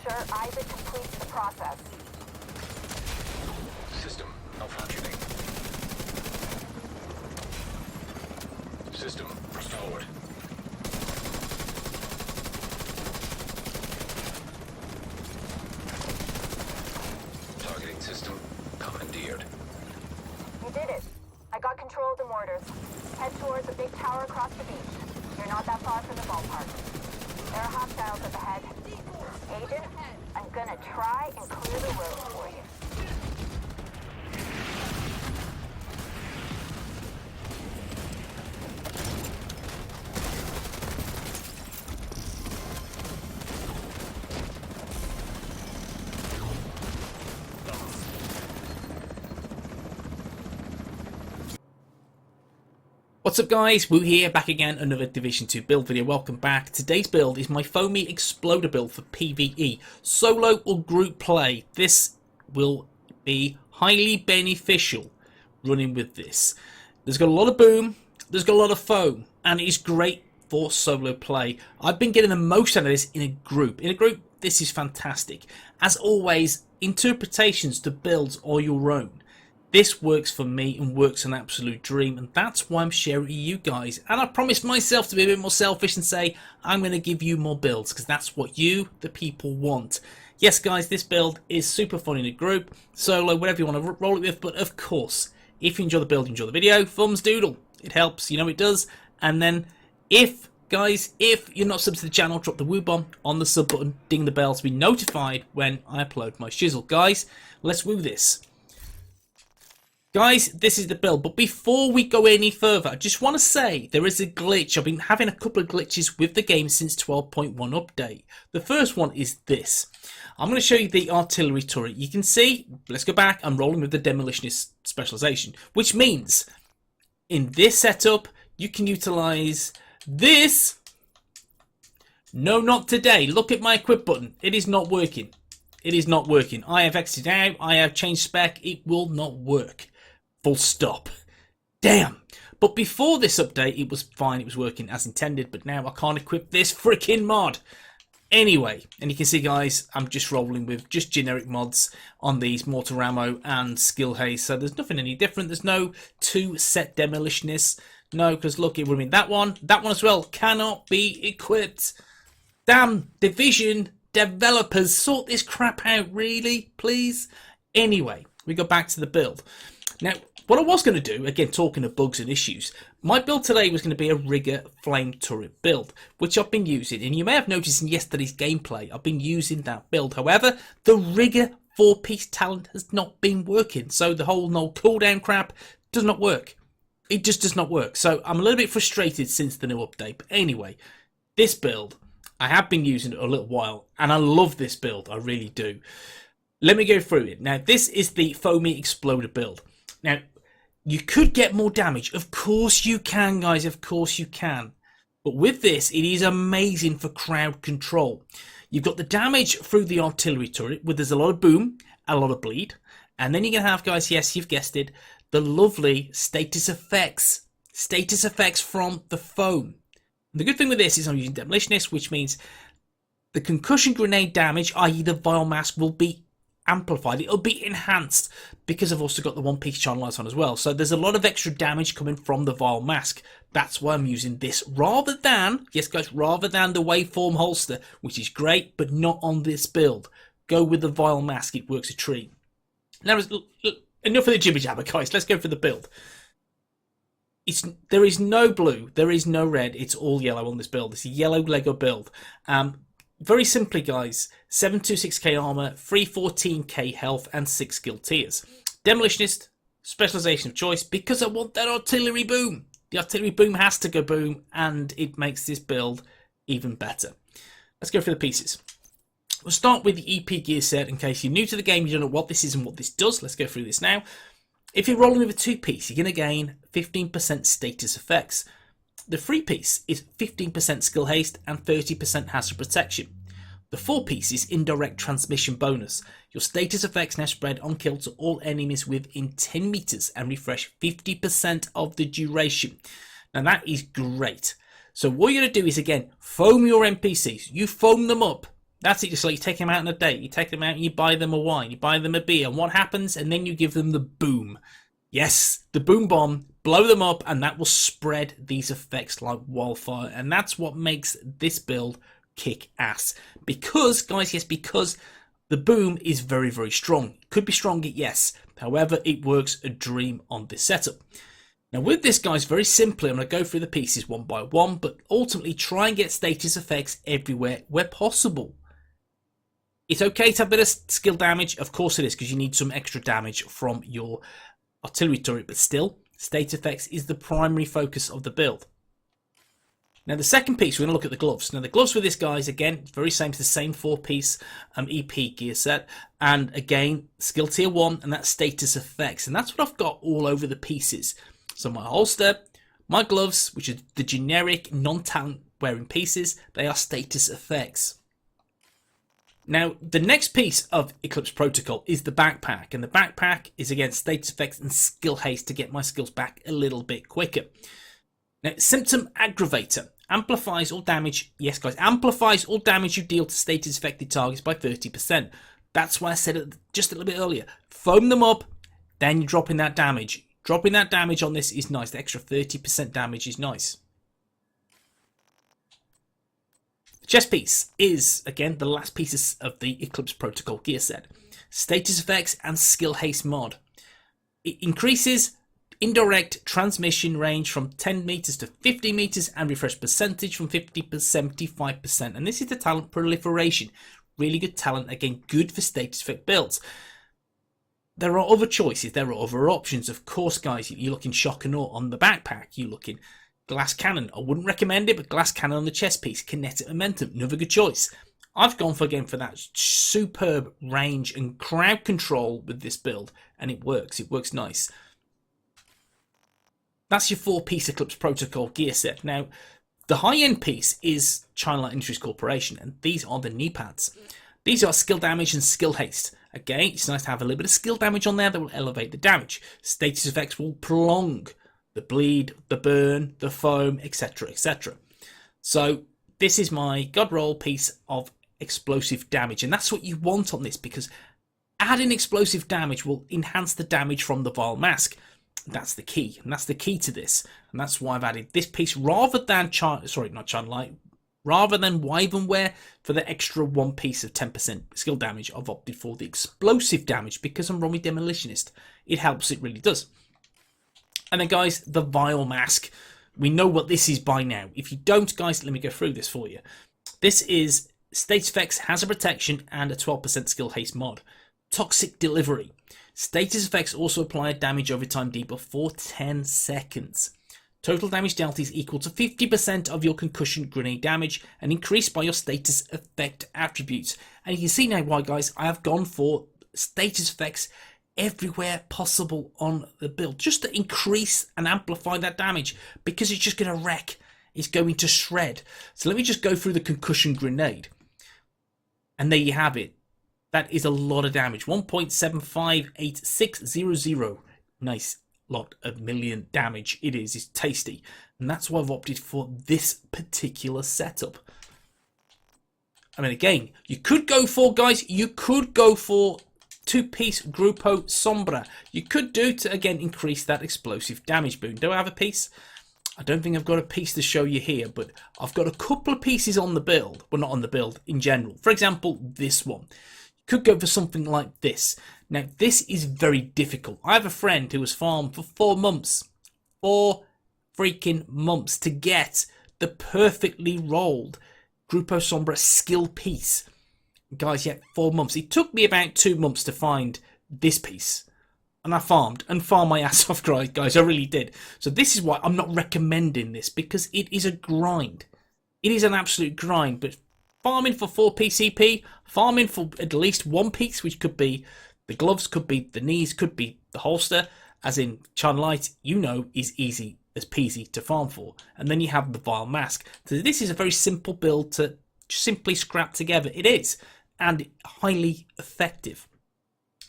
sure Isaac completes the process. System malfunctioning. System restored. Targeting system commandeered. You did it. I got control of the mortars. Head towards the big tower across the beach. You're not that far from the ballpark. There are hostiles up ahead. Agent, I'm gonna try and clear the road for you. What's up guys, Woo here, back again, another Division 2 build video. Welcome back. Today's build is my foamy exploder build for PVE. Solo or group play. This will be highly beneficial running with this. There's got a lot of boom, there's got a lot of foam, and it is great for solo play. I've been getting the most out of this in a group. In a group, this is fantastic. As always, interpretations to builds are your own. This works for me and works an absolute dream, and that's why I'm sharing it with you guys. And I promised myself to be a bit more selfish and say I'm going to give you more builds because that's what you, the people, want. Yes guys, this build is super fun in a group, solo, whatever you want to roll it with, but of course, if you enjoy the build, enjoy the video, thumbs doodle. It helps, you know it does. And then if you're not subbed to the channel, drop the woo bomb on the sub button, ding the bell to be notified when I upload my shizzle. Guys, let's woo this. Guys, this is the build, but before we go any further, I just want to say there is a glitch. I've been having a couple of glitches with the game since 12.1 update. The first one is this. I'm going to show you the artillery turret. You can see, let's go back, I'm rolling with the demolitionist specialization, which means in this setup, you can utilize this. No, not today. Look at my equip button. It is not working. It is not working. I have exited out. I have changed spec. It will not work. Full stop. Damn. But before this update, it was fine. It was working as intended. But now I can't equip this freaking mod. Anyway, and you can see, guys, I'm just rolling with just generic mods on these mortar ammo and skill haze. So there's nothing any different. There's no two set demolitionists. No, because look, it would mean that one as well cannot be equipped. Damn, Division developers, sort this crap out, really, please. Anyway, we go back to the build. Now, what I was going to do, again, talking of bugs and issues, my build today was going to be a rigger flame turret build, which I've been using. And you may have noticed in yesterday's gameplay, I've been using that build. However, the rigger 4-piece talent has not been working. So the whole no cooldown crap does not work. It just does not work. So I'm a little bit frustrated since the new update. But anyway, this build, I have been using it a little while, and I love this build. I really do. Let me go through it. Now, this is the foamy exploder build. Now, you could get more damage. Of course you can, guys. Of course you can. But with this, it is amazing for crowd control. You've got the damage through the artillery turret, where there's a lot of boom, a lot of bleed. And then you're going to have, guys, yes, you've guessed it, the lovely status effects. Status effects from the foam. And the good thing with this is I'm using demolitionist, which means the concussion grenade damage, i.e. the vile mask, will be amplified. It'll be enhanced because I've also got the one-piece channel lights on as well. So there's a lot of extra damage coming from the vile mask. That's why I'm using this rather than, yes guys, rather than the waveform holster, which is great, but not on this build. Go with the vile mask. It works a treat. Now, enough of the jibber jabber, guys. Let's go for the build. There is no blue, there is no red. It's all yellow on this build. It's a yellow Lego build. Very simply, guys, 726k armor, 314k health, and 6 skill tiers. Demolitionist, specialization of choice, because I want that artillery boom. The artillery boom has to go boom, and it makes this build even better. Let's go through the pieces. We'll start with the EP gear set. In case you're new to the game, you don't know what this is and what this does. Let's go through this now. If you're rolling with a 2-piece, you're going to gain 15% status effects. The 3-piece is 15% skill haste and 30% hazard protection. The 4-piece is indirect transmission bonus. Your status effects now spread on kill to all enemies within 10 meters and refresh 50% of the duration. Now that is great. So what you're going to do is, again, foam your NPCs. You foam them up. That's it. Just like you take them out on a date. You take them out and you buy them a wine. You buy them a beer. And what happens? And then you give them the boom. Yes, the boom bomb. Blow them up and that will spread these effects like wildfire. And that's what makes this build kick ass. Because, guys, yes, because the boom is very, very strong. Could be stronger, yes. However, it works a dream on this setup. Now with this, guys, very simply, I'm going to go through the pieces one by one, but ultimately try and get status effects everywhere where possible. It's okay to have a bit of skill damage, of course it is, because you need some extra damage from your artillery turret, but still, status effects is the primary focus of the build. Now the second piece, we're going to look at the gloves. Now the gloves for this, guys, again, it's very same to the same 4-piece EP gear set. And again, skill tier 1, and that's status effects. And that's what I've got all over the pieces. So my holster, my gloves, which are the generic non-talent wearing pieces, they are status effects. Now, the next piece of Eclipse Protocol is the backpack. And the backpack is, again, status effects and skill haste to get my skills back a little bit quicker. Now, Symptom Aggravator amplifies all damage. Yes, guys, amplifies all damage you deal to status affected targets by 30%. That's why I said it just a little bit earlier. Foam them up, then you're dropping that damage. Dropping that damage on this is nice. The extra 30% damage is nice. The chest piece is, again, the last pieces of the Eclipse Protocol gear set. Status effects and skill haste mod. It increases indirect transmission range from 10 meters to 50 meters and refresh percentage from 50 to 75%. And this is the talent proliferation. Really good talent, again, good for status effect builds. There are other choices, there are other options. Of course, guys, you're looking shock and awe on the backpack. You're looking glass cannon. I wouldn't recommend it, but glass cannon on the chest piece. Kinetic momentum, another good choice. I've gone for, again, for that superb range and crowd control with this build, and it works. It works nice. That's your 4-piece Eclipse Protocol gear set. Now, the high-end piece is China Light Industries Corporation, and these are the Kneepads. These are skill damage and skill haste. Again, it's nice to have a little bit of skill damage on there that will elevate the damage. Status effects will prolong the bleed, the burn, the foam, etc, etc. So this is my God roll piece of explosive damage, and that's what you want on this, because adding explosive damage will enhance the damage from the Vile Mask. That's the key, and that's the key to this, and that's why I've added this piece rather than rather than Wyvernware for the extra 1 piece of 10% skill damage. I've opted for the explosive damage because I'm Romy Demolitionist. It helps, it really does. And then, guys, the Vile Mask. We know what this is by now. If you don't, guys, let me go through this for you. This is Status Effects, Hazard Protection, and a 12% skill haste mod. Toxic Delivery. Status Effects also apply a damage over time debuff for 10 seconds. Total damage dealt is equal to 50% of your concussion grenade damage and increased by your status effect attributes. And you can see now why, guys, I have gone for status effects everywhere possible on the build, just to increase and amplify that damage, because it's just going to wreck. It's going to shred. So let me just go through the concussion grenade. And there you have it. That is a lot of damage. 1.758600. Nice lot of million damage. It is. It's tasty. And that's why I've opted for this particular setup. I mean, again, you could go for, guys, you could go for 2-piece Grupo Sombra. You could do to, again, increase that explosive damage boon. Do I have a piece? I don't think I've got a piece to show you here, but I've got a couple of pieces on the build. Well, not on the build, in general. For example, this one. You could go for something like this. Now, this is very difficult. I have a friend who has farmed for 4 months. 4 freaking months to get the perfectly rolled Grupo Sombra skill piece. Guys, yeah, 4 months. It took me about 2 months to find this piece. And I farmed my ass off, guys. I really did. So this is why I'm not recommending this, because it is a grind. It is an absolute grind. But farming for 4-piece EP, farming for at least 1 piece, which could be the gloves, could be the knees, could be the holster, as in China Light, you know, is easy as peasy to farm for. And then you have the Vile Mask. So this is a very simple build to simply scrap together. It is. And highly effective.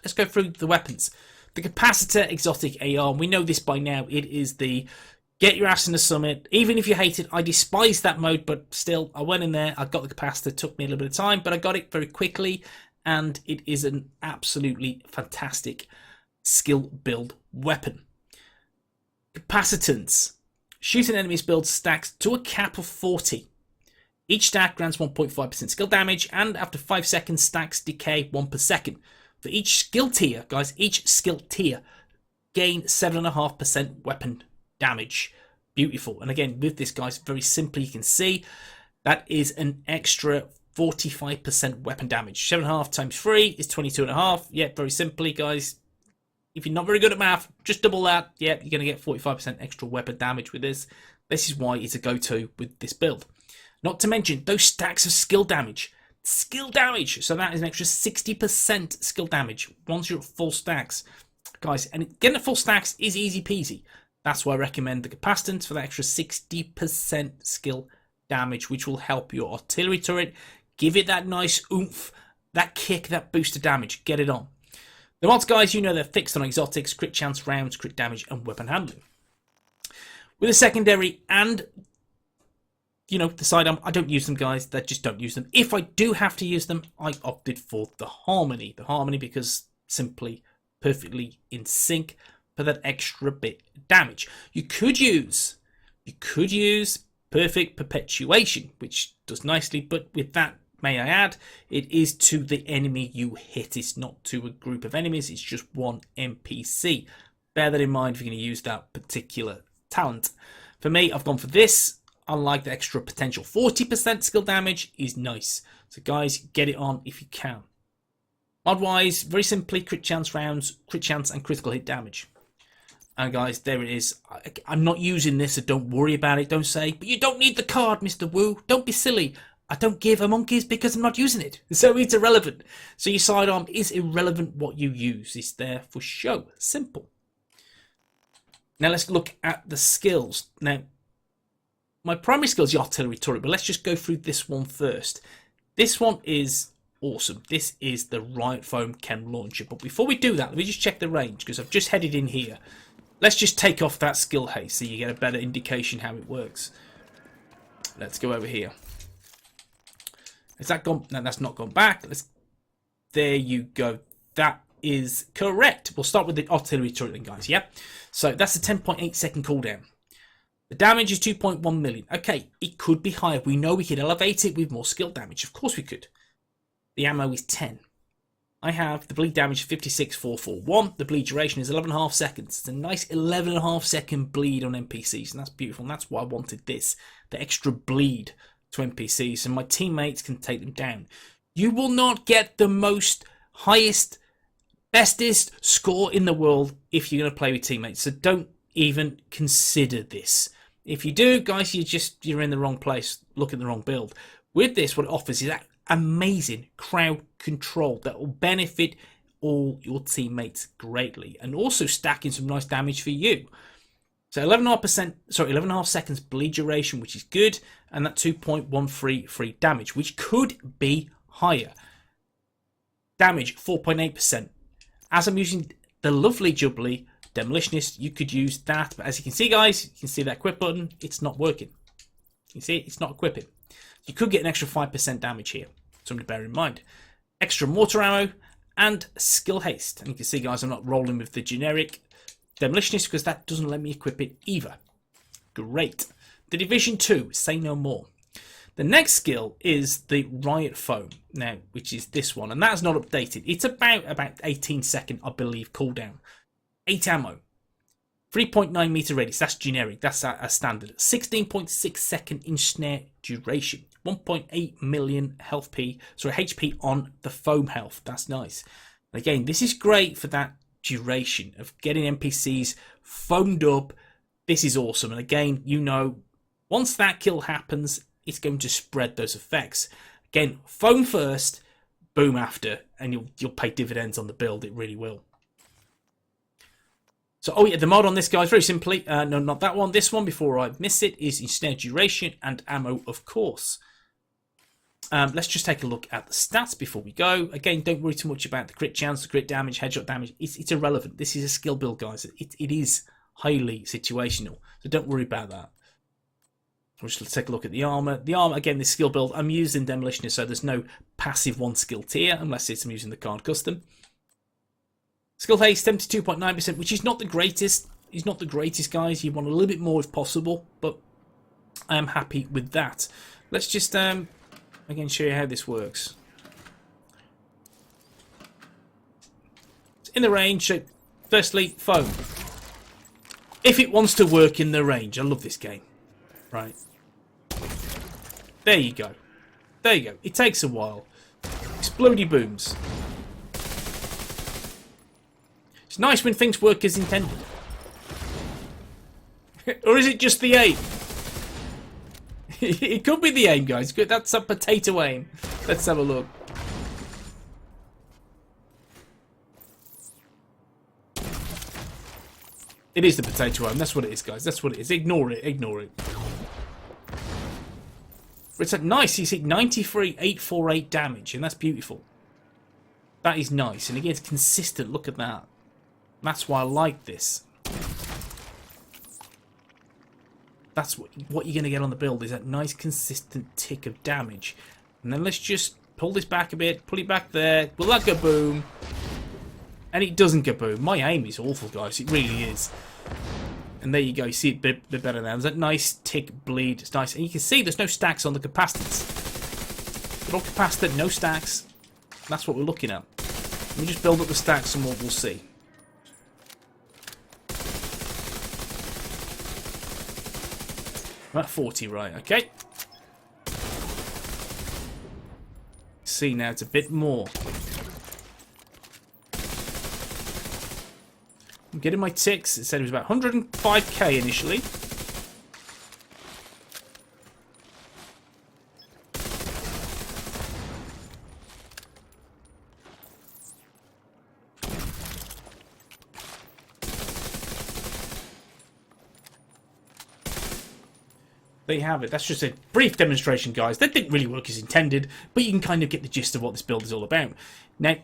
Let's go through the weapons. The Capacitor Exotic AR, we know this by now. It is the Get your ass in the summit. Even if you hate it, I despise that mode, but still, I went in there. I got the capacitor. It took me a little bit of time, but I got it very quickly, and it is an absolutely fantastic skill build weapon. Capacitance. Shooting enemies builds stacks to a cap of 40. Each stack grants 1.5% skill damage, and after 5 seconds, stacks decay 1 per second. For each skill tier, guys, each skill tier gain 7.5% weapon damage. Beautiful. And again, with this, guys, very simply, you can see that is an extra 45% weapon damage. 7.5 times 3 is 22.5. Yeah, very simply, guys. If you're not very good at math, just double that. Yeah, you're going to get 45% extra weapon damage with this. This is why it's a go-to with this build. Not to mention those stacks of skill damage. Skill damage. So that is an extra 60% skill damage once you're at full stacks. Guys, and getting at full stacks is easy peasy. That's why I recommend the capacitance for that extra 60% skill damage, which will help your artillery turret. Give it that nice oomph, that kick, that boost of damage. Get it on. The mods, guys, you know they're fixed on exotics, crit chance rounds, crit damage, and weapon handling. With a secondary and, you know, the sidearm, I don't use them, guys. I just don't use them. If I do have to use them, I opted for the Harmony. The Harmony because simply perfectly in sync for that extra bit of damage. You could use Perfect Perpetuation, which does nicely, but with that, may I add, it is to the enemy you hit. It's not to a group of enemies. It's just one NPC. Bear that in mind if you're going to use that particular talent. For me, I've gone for this. I like the extra potential 40% skill damage is nice. So guys, get it on if you can. Mod-wise, very simply, crit chance rounds, crit chance and critical hit damage. And guys, there it is. I'm not using this, so don't worry about it. Don't say, but you don't need the card, Mr. Woo. Don't be silly. I don't give a monkeys because I'm not using it. So it's irrelevant. So your sidearm is irrelevant what you use. It's there for show. Simple. Now let's look at the skills. Now, my primary skill is the artillery turret, but let's just go through this one first. This one is awesome. This is the Riot Foam Chem Launcher. But before we do that, let me just check the range because I've just headed in here. Let's just take off that skill haste so you get a better indication how it works. Let's go over here. Has that gone? No, that's not gone back. There you go. That is correct. We'll start with the artillery turret then, guys. Yeah. So that's a 10.8 second cooldown. The damage is 2.1 million. Okay, it could be higher. We know we could elevate it with more skill damage. Of course we could. The ammo is 10. I have the bleed damage 56,441. The bleed duration is 11.5 seconds. It's a nice 11.5 second bleed on NPCs, and that's beautiful. And that's why I wanted this, the extra bleed to NPCs, so my teammates can take them down. You will not get the most highest, bestest score in the world if you're going to play with teammates. So don't even consider this. If you do, guys, you're in the wrong place, look at the wrong build. With this, what it offers is that amazing crowd control that will benefit all your teammates greatly, and also stacking some nice damage for you. So 11.5 seconds bleed duration, which is good, and that 2.13 free damage, which could be higher. Damage 4.8%. As I'm using the lovely jubbly Demolitionist, you could use that, but as you can see, guys, you can see that equip button, it's not working. You can see it's not equipping. You could get an extra 5% damage here, something to bear in mind. Extra mortar ammo and skill haste. And you can see, guys, I'm not rolling with the generic Demolitionist because that doesn't let me equip it either. Great. The Division 2, say no more. The next skill is the Riot Foam, now, which is this one, and that's not updated. It's about 18 second, I believe, cooldown. 8 ammo. 3.9 meter radius, that's generic, that's a standard. 16.6 second inch snare duration. 1.8 million HP on the foam health. That's nice. And again, this is great for that duration of getting NPCs foamed up. This is awesome. And again, you know, once that kill happens, it's going to spread those effects. Again, foam first, boom after, and you'll pay dividends on the build. It really will. So, oh yeah, the mod on this, guys, very simply, no, not that one. This one, before I miss it, is in snare duration and ammo, of course. Let's just take a look at the stats before we go. Again, don't worry too much about the crit chance, the crit damage, headshot damage. It's irrelevant. This is a skill build, guys. It is highly situational. So don't worry about that. Let's take a look at the armor. The armor, again, this skill build, I'm using Demolitionist, so there's no passive 1 skill tier, unless I'm using the card custom. Skill haste, 72.9%, which is not the greatest. It's not the greatest, guys. You want a little bit more if possible, but I am happy with that. Let's just, again, show you how this works. It's in the range, so firstly, foam. If it wants to work in the range, I love this game. Right. There you go. There you go. It takes a while. Explodey booms. It's nice when things work as intended. Or is it just the aim? It could be the aim, guys. That's a potato aim. Let's have a look. It is the potato aim. That's what it is, guys. That's what it is. Ignore it. Ignore it. It's like nice. He's hit 93,848 damage, and that's beautiful. That is nice. And again, it's consistent. Look at that. That's why I like this. That's what you're going to get on the build, is that nice consistent tick of damage. And then let's just pull this back a bit, pull it back there. Will that go boom? And it doesn't go boom. My aim is awful, guys. It really is. And there you go. You see it a bit better now. There's that nice tick bleed. It's nice. And you can see there's no stacks on the capacitors. Good old capacitor, no stacks. That's what we're looking at. Let me just build up the stacks and what we'll see. About 40, right, okay. See now, it's a bit more. I'm getting my ticks. It said it was about 105k initially. There you have it. That's just a brief demonstration, guys. That didn't really work as intended, but you can kind of get the gist of what this build is all about. Now,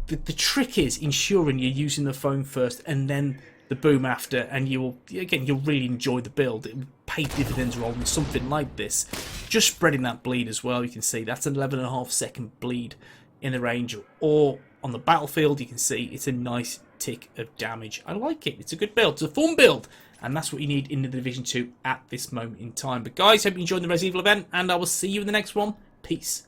the trick is ensuring you're using the foam first and then the boom after, and you'll really enjoy the build. It will pay dividends rolling something like this. Just spreading that bleed as well. You can see that's an 11.5 second bleed in the range, or on the battlefield. You can see it's a nice tick of damage. I like it. It's a good build. It's a fun build. And that's what you need in the Division 2 at this moment in time. But guys, hope you enjoyed the Resident Evil event, and I will see you in the next one. Peace.